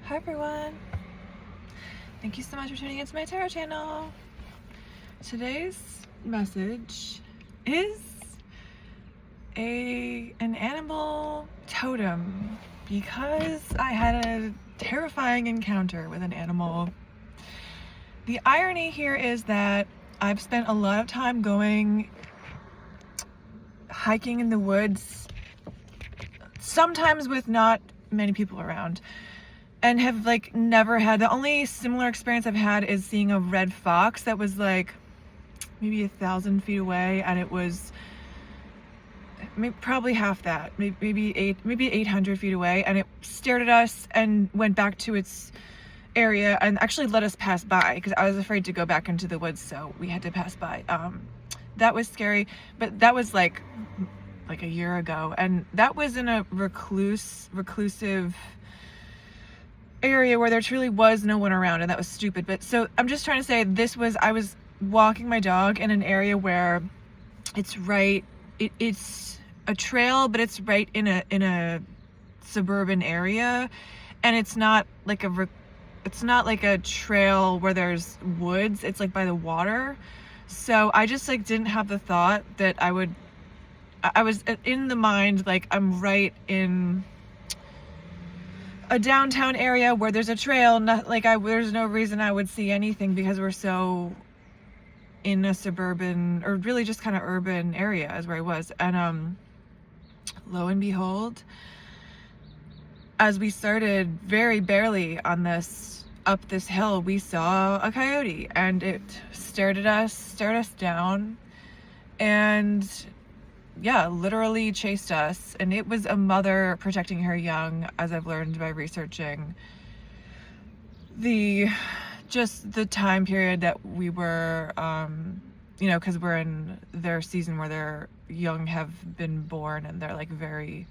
Hi everyone! Thank you so much for tuning into my tarot channel. Today's message is an animal totem because I had a terrifying encounter with an animal. The irony here is that I've spent a lot of time going hiking in the woods, sometimes with not many people around, and have never had, the only similar experience I've had is seeing a red fox that was like maybe 1,000 feet away, and it was probably half that, maybe 800 feet away, and it stared at us and went back to its area and actually let us pass by because I was afraid to go back into the woods, so we had to pass by. That was scary, but that was like a year ago, and that was in a reclusive area where there truly was no one around, and that was stupid. But so I'm just trying to say, I was walking my dog in an area where it's a trail, but it's right in a suburban area, and it's not like a trail where there's woods. It's like by the water. So I just didn't have the thought that I was in the mind I'm right in a downtown area where there's a trail. Not there's no reason I would see anything because we're so in a suburban, or really just kind of urban area is where I was. And lo and behold, as we started very barely on up this hill, we saw a coyote, and it stared us down, and literally chased us. And it was a mother protecting her young, as I've learned by researching the time period that we were, because we're in their season where their young have been born and they're very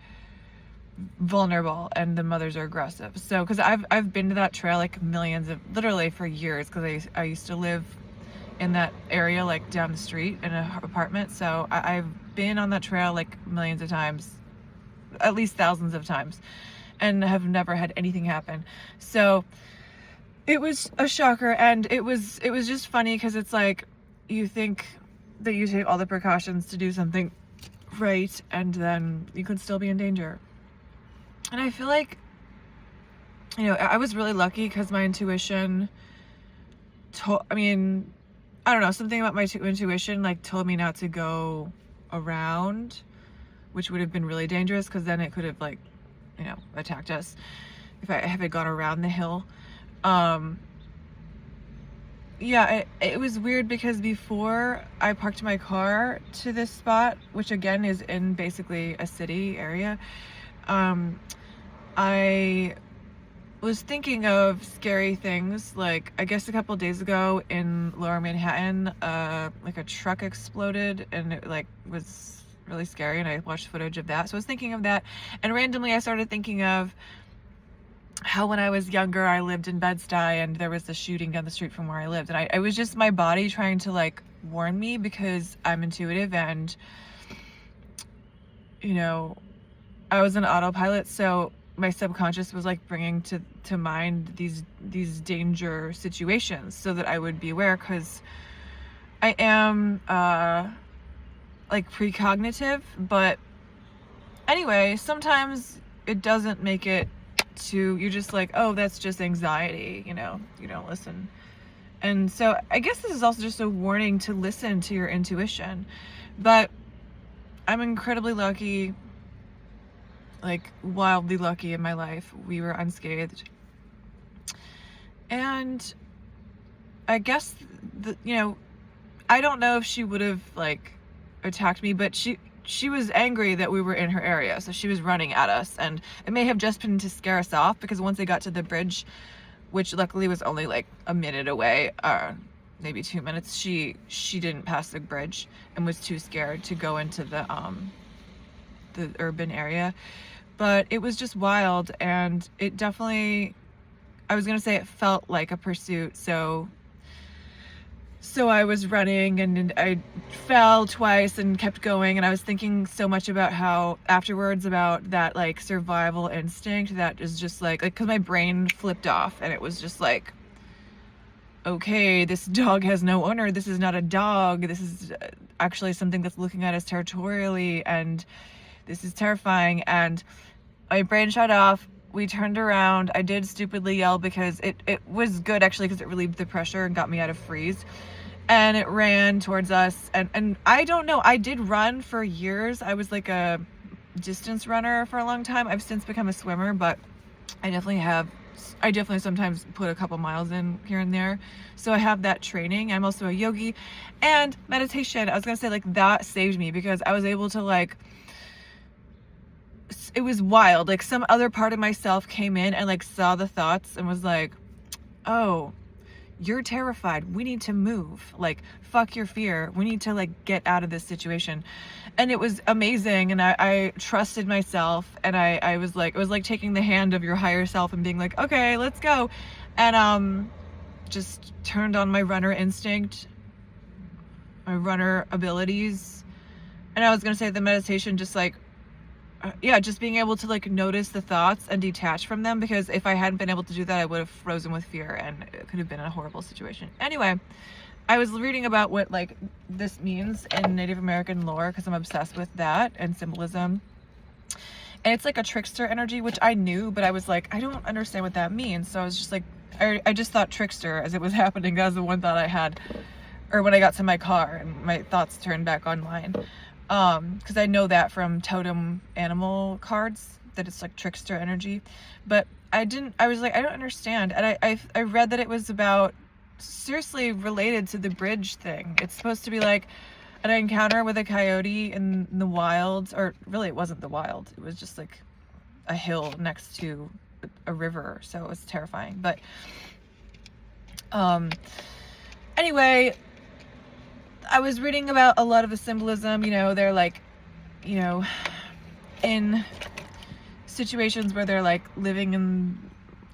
vulnerable, and the mothers are aggressive. So because I've been to that trail literally for years, because I used to live in that area down the street in an apartment. So I've been on that trail millions of times, at least thousands of times, and have never had anything happen. So it was a shocker, and it was just funny because it's you think that you take all the precautions to do something right, and then you could still be in danger. And I feel I was really lucky because my intuition I don't know, something about my intuition told me not to go around, which would have been really dangerous because then it could have attacked us if I had gone around the hill. It was weird because before I parked my car to this spot, which again is in basically a city area, I was thinking of scary things. I guess a couple days ago in Lower Manhattan, a truck exploded, and it was really scary, and I watched footage of that. So I was thinking of that, and randomly I started thinking of how when I was younger I lived in Bed-Stuy, and there was a shooting down the street from where I lived, and it was just my body trying to warn me, because I'm intuitive, and I was an autopilot, so my subconscious was bringing to mind these danger situations so that I would be aware, because I am precognitive. But anyway, sometimes it doesn't make it to, you're just oh, that's just anxiety, you don't listen. And so I guess this is also just a warning to listen to your intuition. But I'm incredibly lucky, wildly lucky in my life. We were unscathed. And I guess I don't know if she would have attacked me, but she was angry that we were in her area, so she was running at us, and it may have just been to scare us off, because once they got to the bridge, which luckily was only a minute away, maybe 2 minutes, she didn't pass the bridge and was too scared to go into the urban area. But it was just wild, and it definitely, I was gonna say it felt like a pursuit. So So I was running and I fell twice and kept going, and I was thinking so much about how afterwards about that like survival instinct that is just like because my brain flipped off and it was just like, okay, this dog has no owner. This is not a dog. This is actually something that's looking at us territorially, and this is terrifying. And my brain shut off. We turned around. I did stupidly yell because it was good actually because it relieved the pressure and got me out of freeze. And it ran towards us. And I don't know. I did run for years. I was like a distance runner for a long time. I've since become a swimmer, but I definitely sometimes put a couple miles in here and there. So I have that training. I'm also a yogi, and meditation. I was going to say like that saved me because I was able to like, it was wild. Like some other part of myself came in and like saw the thoughts and was like, oh, you're terrified. We need to move. Like, fuck your fear. We need to like get out of this situation. And it was amazing. And I trusted myself. And I was like, it was like taking the hand of your higher self and being like, okay, let's go. And just turned on my runner instinct, my runner abilities. And I was going to say the meditation just like, just being able to like notice the thoughts and detach from them, because if I hadn't been able to do that, I would have frozen with fear and it could have been a horrible situation. Anyway, I was reading about what like this means in Native American lore because I'm obsessed with that and symbolism. And it's like a trickster energy, which I knew, but I was like, I don't understand what that means. So I was just like, I just thought trickster as it was happening. That was the one thought I had, or when I got to my car and my thoughts turned back online. Because I know that from totem animal cards that it's like trickster energy, but I was like, I don't understand. And I read that it was about seriously related to the bridge thing. It's supposed to be like an encounter with a coyote in the wild, or really it wasn't the wild. It was just like a hill next to a river. So it was terrifying. But, anyway, I was reading about a lot of the symbolism, they're like, in situations where they're like living in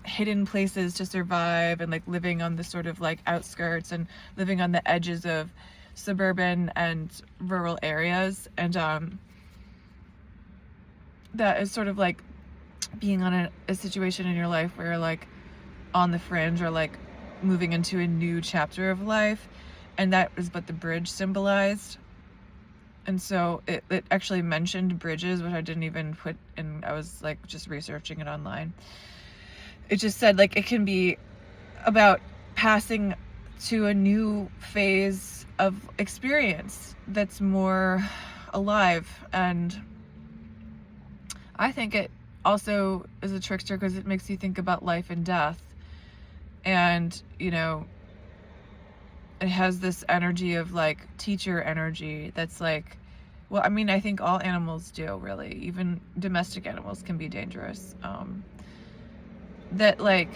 hidden places to survive and like living on the sort of like outskirts and living on the edges of suburban and rural areas. And that is sort of like being on a situation in your life where you're like on the fringe or like moving into a new chapter of life. And that is what the bridge symbolized. And so it actually mentioned bridges, which I didn't even put in. I was like just researching it online. It just said like it can be about passing to a new phase of experience that's more alive. And I think it also is a trickster because it makes you think about life and death. And, it has this energy of like teacher energy that's like, well, I mean, I think all animals do, really. Even domestic animals can be dangerous. That like,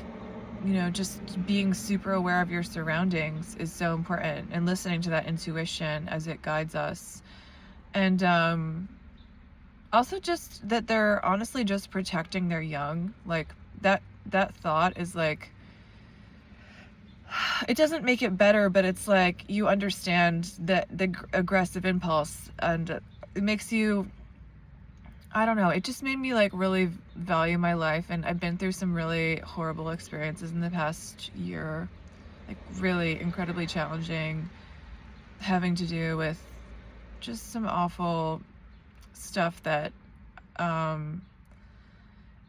just being super aware of your surroundings is so important, and listening to that intuition as it guides us. And also just that they're honestly just protecting their young. Like that thought is like, it doesn't make it better, but it's like you understand that the aggressive impulse, and it makes you, I don't know, it just made me like really value my life. And I've been through some really horrible experiences in the past year, like really incredibly challenging, having to do with just some awful stuff that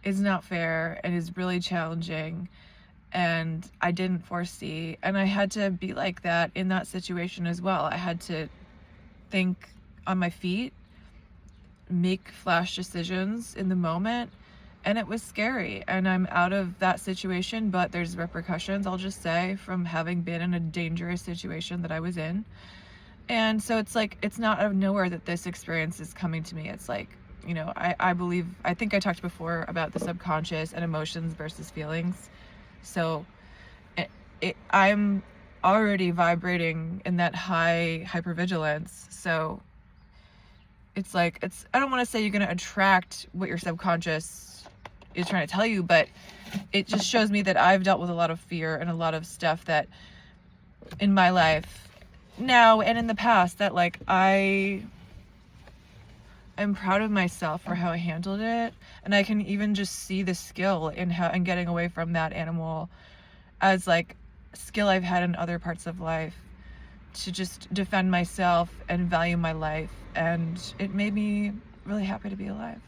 is not fair and is really challenging. And I didn't foresee, and I had to be like that in that situation as well. I had to think on my feet, make flash decisions in the moment, and it was scary. And I'm out of that situation, but there's repercussions, I'll just say, from having been in a dangerous situation that I was in. And so it's like, it's not out of nowhere that this experience is coming to me. It's like, I think I talked before about the subconscious and emotions versus feelings. So I'm already vibrating in that high hypervigilance. So it's like, I don't want to say you're going to attract what your subconscious is trying to tell you, but it just shows me that I've dealt with a lot of fear and a lot of stuff that in my life now and in the past that like I'm proud of myself for how I handled it, and I can even just see the skill in how and getting away from that animal as like skill I've had in other parts of life to just defend myself and value my life, and it made me really happy to be alive.